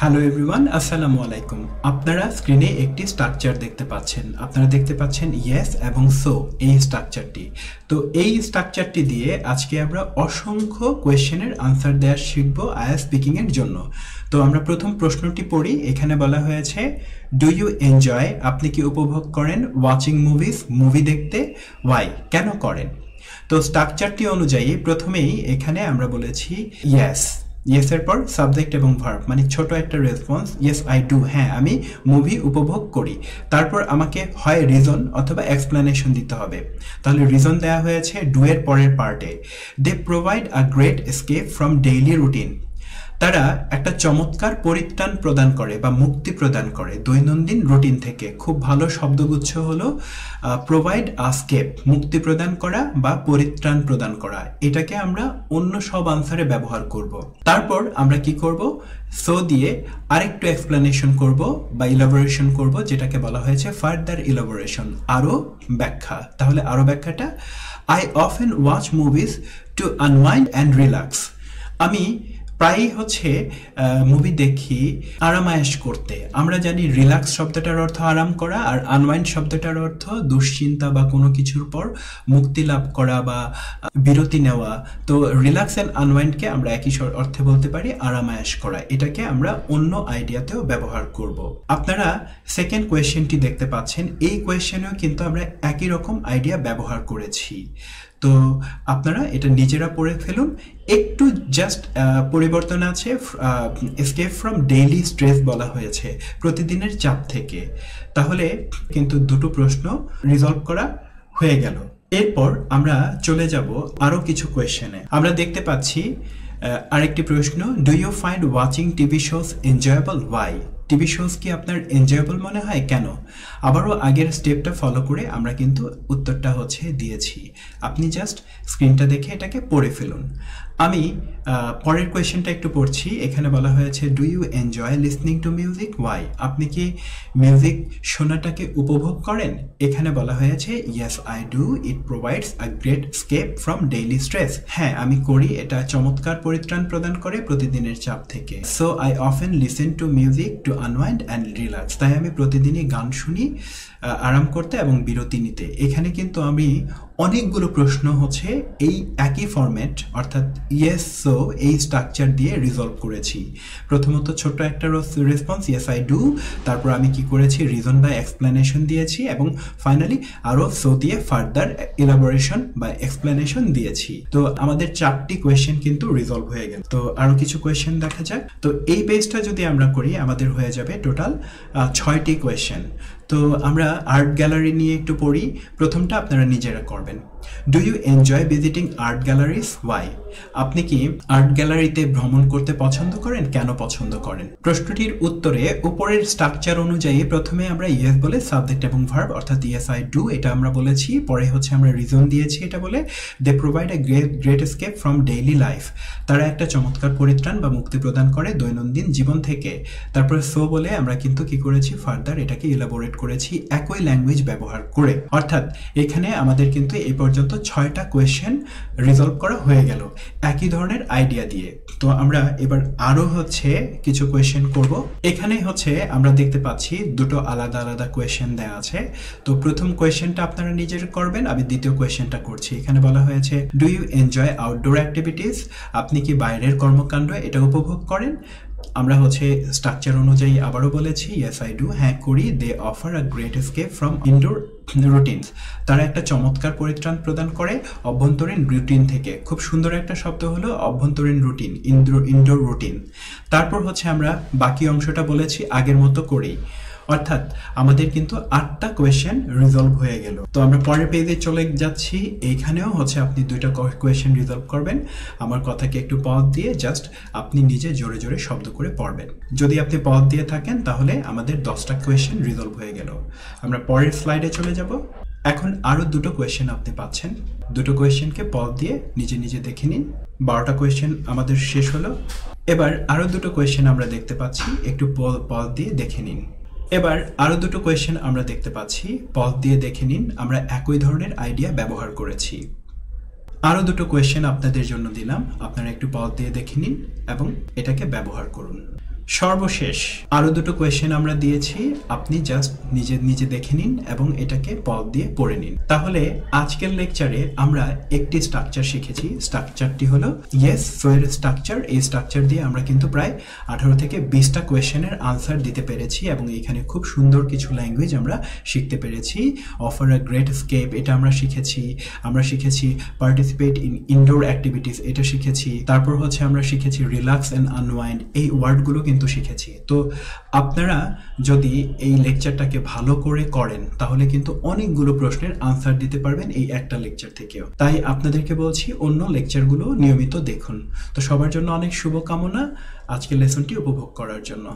Hello everyone, আসসালামু আলাইকুম। আপনারা স্ক্রিনে একটি স্ট্রাকচার দেখতে পাচ্ছেন। আপনারা দেখতে পাচ্ছেন ইয়েস এবং সো, এই স্ট্রাকচারটি। তো এই স্ট্রাকচারটি দিয়ে আজকে আমরা অসংখ্য কোয়েশ্চেনের আনসার দেওয়া শিখব আইএলটিএস স্পিকিং এর জন্য। তো আমরা প্রথম প্রশ্নটি পড়ি। এখানে বলা হয়েছে, ডু ইউ এনজয়, আপনি কি উপভোগ করেন ওয়াচিং মুভিজ, মুভি দেখতে, ওয়াই, কেন করেন? তো স্ট্রাকচারটি অনুযায়ী প্রথমেই এখানে আমরা বলেছি ইয়েস, ইয়েসের পর সাবজেক্ট এবং ভার্ব, মানে ছোট একটা রেসপন্স, ইয়েস আই ডু, হ্যাঁ আমি মুভি উপভোগ করি। তারপর আমাকে হয় রিজন অথবা এক্সপ্লেনেশন দিতে হবে। তাহলে রিজন দেওয়া হয়েছে ডু এর পরের পার্টে। They provide a great escape from daily routine, তারা একটা চমৎকার পরিত্রাণ প্রদান করে বা মুক্তি প্রদান করে দৈনন্দিন রুটিন থেকে। খুব ভালো শব্দগুচ্ছ হলো প্রোভাইড আস্কেপ, মুক্তি প্রদান করা বা পরিত্রাণ প্রদান করা। এটাকে আমরা অন্য সব আনসারে ব্যবহার করব। তারপর আমরা কি করব, সো দিয়ে আরেকটু এক্সপ্লেনেশন করব বা ইলাবোরেশন করব, যেটাকে বলা হয়েছে ফার্দার ইলাবোরেশন, আরও ব্যাখ্যা। তাহলে আরও ব্যাখ্যাটা, I often watch movies to unwind and relax, আমি প্রায়ই মুভি দেখি আরামায়েশ করতে। আমরা জানি রিল্যাক্স শব্দটার অর্থ আরাম করা, আর আনওয়াইন্ড শব্দটার অর্থ দুশ্চিন্তা বা কোনো কিছুর পর মুক্তি লাভ করা বা বিরতি নেওয়া। তো রিল্যাক্স অ্যান্ড আনওয়াইন্ডকে আমরা একই অর্থে বলতে পারি আরামায়েশ করা। এটাকে আমরা অন্য আইডিয়াতেও ব্যবহার করব। আপনারা সেকেন্ড কোয়েশ্চেনটি দেখতে পাচ্ছেন। এই কোয়েশ্চেনেও কিন্তু আমরা একই রকম আইডিয়া ব্যবহার করেছি। তো আপনারা এটা নিজেরা পড়ে ফেলুন। একটু জাস্ট পরিবর্তন আছে, এসকেপ ফ্রম ডেইলি স্ট্রেস বলা হয়েছে, প্রতিদিনের চাপ থেকে। তাহলে কিন্তু দুটো প্রশ্ন রিজলভ করা হয়ে গেল। এরপর আমরা চলে যাব আরও কিছু কোয়েশ্চেনে। আমরা দেখতে পাচ্ছি আরেকটি প্রশ্ন, do you find watching TV shows enjoyable, why? TV shows কি আপনার এনজয়েবল মনে হয়, কেন? আবারও আগের স্টেপটা ফলো করে আমরা কিন্তু উত্তরটা দিয়েছি। আপনি জাস্ট স্ক্রিনটা দেখে এটাকে পড়ে ফেলুন। আমি পরের কোয়েশ্চেনটা একটু পড়ছি। এখানে বলা হয়েছে, do you enjoy listening to music, why? আপনি কি মিউজিক শোনাটাকে উপভোগ করেন? এখানে বলা হয়েছে, yes I do, it provides a great escape from daily stress, হ্যাঁ আমি করি, এটা চমৎকার পরিত্রাণ প্রদান করে প্রতিদিনের চাপ থেকে। So I often listen to music to unwind and relax, তাই আমি প্রতিদিনই গান শুনি আরাম করতে এবং বিরতি নিতে। এখানে কিন্তু আমি অনেকগুলো প্রশ্ন এই একই ফরম্যাট, অর্থাৎ ইয়েস সো এই স্ট্রাকচার দিয়ে রিজলভ করেছি। প্রথমত ছোট একটা রেসপন্স, ইয়েস আই ডু, তারপর আমি কি করেছি, রিজন বা এক্সপ্লেনেশন দিয়েছি, এবং ফাইনালি আরও সো দিয়ে ফার্দার ইলাবোরেশন বা এক্সপ্লেনেশন দিয়েছি। তো আমাদের 4টি কোয়েশ্চেন কিন্তু রিজলভ হয়ে গেল। তো আরও কিছু কোয়েশ্চেন দেখা যাক। তো এই পেজটা যদি আমরা করি, আমাদের হয়ে যাবে টোটাল 6টি কোয়েশ্চেন। তো আমরা আর্ট গ্যালারি নিয়ে একটু পড়ি। প্রথমটা আপনারা নিজেরা করবেন। Do you enjoy visiting art galleries, why? আপনি কি আর্ট গ্যালারিতে ভ্রমণ করতে পছন্দ করেন, কেন পছন্দ করেন? প্রশ্নটির উত্তরে উপরের স্ট্রাকচার অনুযায়ী প্রথমে আমরা ইয়েস বলে সাবজেক্ট এবং ভার্ব, অর্থাৎ ইয়েস আই ডু, এটা আমরা বলেছি। পরে আমরা রিজন দিয়েছি, এটা বলে they provide a great escape from daily life, তারা একটা চমৎকার পরিত্রাণ বা মুক্তি প্রদান করে দৈনন্দিন জীবন থেকে। তারপরে সো বলে আমরা কিন্তু কি করেছি, ফার্দার এটাকে ইলাবোরেট করেছি একই ল্যাঙ্গুয়েজ ব্যবহার করে। অর্থাৎ এখানে আমাদের কিন্তু এই পর্যন্ত 6টা কোয়েশ্চেন রিজলভ করা হয়ে গেল একই ধরনের আইডিয়া দিয়ে। তো আমরা এবার আরো কিছু কোয়েশ্চেন করব। এখানে আমরা দেখতে পাচ্ছি দুটো আলাদা আলাদা কোয়েশ্চেন দেওয়া আছে। তো প্রথম কোয়েশ্চেনটা আপনারা নিজের করবেন, আমি দ্বিতীয় কোয়েশ্চেনটা করছি। এখানে বলা হয়েছে, do you enjoy outdoor activities, আপনি কি বাইরের কর্মকাণ্ড এটা উপভোগ করেন? আমরা স্ট্রাকচার অনুযায়ী আবারও বলেছি, ইয়েস আই ডু, হ্যাঁ করি। They offer a great escape from indoor routines, তারা একটা চমৎকার পরিত্রাণ প্রদান করে অভ্যন্তরীণ রুটিন থেকে। খুব সুন্দর একটা শব্দ হলো অভ্যন্তরীণ রুটিন, ইনডোর রুটিন। তারপর আমরা বাকি অংশটা বলেছি আগের মতো করেই, অর্থাৎ আমাদের কিন্তু 8টা কোয়েশ্চেন রিজলভ হয়ে গেল। তো আমরা পরের পেজে চলে যাচ্ছি। এইখানেও আপনি 2টা কোয়েশ্চেন রিজলভ করবেন। আমার কথাকে একটু পজ দিয়ে জাস্ট আপনি নিজে জোরে জোরে শব্দ করে পড়বেন। যদি আপনি পজ দিয়ে থাকেন তাহলে আমাদের 10টা কোয়েশ্চেন রিজলভ হয়ে গেল। আমরা পরের স্লাইডে চলে যাব। এখন আরও 2টো কোয়েশ্চেন আপনি পাচ্ছেন। 2টো কোয়েশ্চেনকে পজ দিয়ে নিজে নিজে দেখে নিন। 12টা কোয়েশ্চেন আমাদের শেষ হলো। এবার আরও 2টো কোয়েশ্চেন আমরা দেখতে পাচ্ছি, একটু পজ দিয়ে দেখে নিন। এবার আরো দুটো কোয়েশ্চেন আমরা দেখতে পাচ্ছি, পজ দিয়ে দেখে নিন। আমরা একই ধরনের আইডিয়া ব্যবহার করেছি। আরো দুটো কোয়েশ্চেন আপনাদের জন্য দিলাম, আপনারা একটু পজ দিয়ে দেখে নিন এবং এটাকে ব্যবহার করুন। সর্বশেষ আরো দুটো কোয়েশ্চেন আমরা দিয়েছি, আপনি জাস্ট নিজে নিজে দেখে নিন এবং এটাকে পজ দিয়ে পড়ে নিন। তাহলে আজকের লেকচারে আমরা একটি স্ট্রাকচার শিখেছি, স্ট্রাকচারটি হলো ইয়েস সো এর স্ট্রাকচার। এই স্ট্রাকচার দিয়ে আমরা কিন্তু প্রায় 18 থেকে 20টা কোয়েশ্চেনের আনসার দিতে পেরেছি এবং এখানে খুব সুন্দর কিছু ল্যাঙ্গুয়েজ আমরা শিখতে পেরেছি। অফার আ গ্রেট স্কেপ এটা আমরা শিখেছি পার্টিসিপেট ইন ইনডোর অ্যাক্টিভিটিস এটা শিখেছি, তারপর হচ্ছে আমরা শিখেছি রিল্যাক্স অ্যান্ড আনওয়াইন্ড, এই ওয়ার্ডগুলো কিন্তু শিখেছি। তো আপনারা যদি এই লেকচারটাকে ভালো করে করেন তাহলে কিন্তু অনেকগুলো প্রশ্নের আনসার দিতে পারবেন এই একটা লেকচার থেকেও। তাই আপনাদেরকে বলছি অন্য লেকচারগুলো নিয়মিত দেখুন। তো সবার জন্য অনেক শুভকামনা আজকের লেসনটি উপভোগ করার জন্য।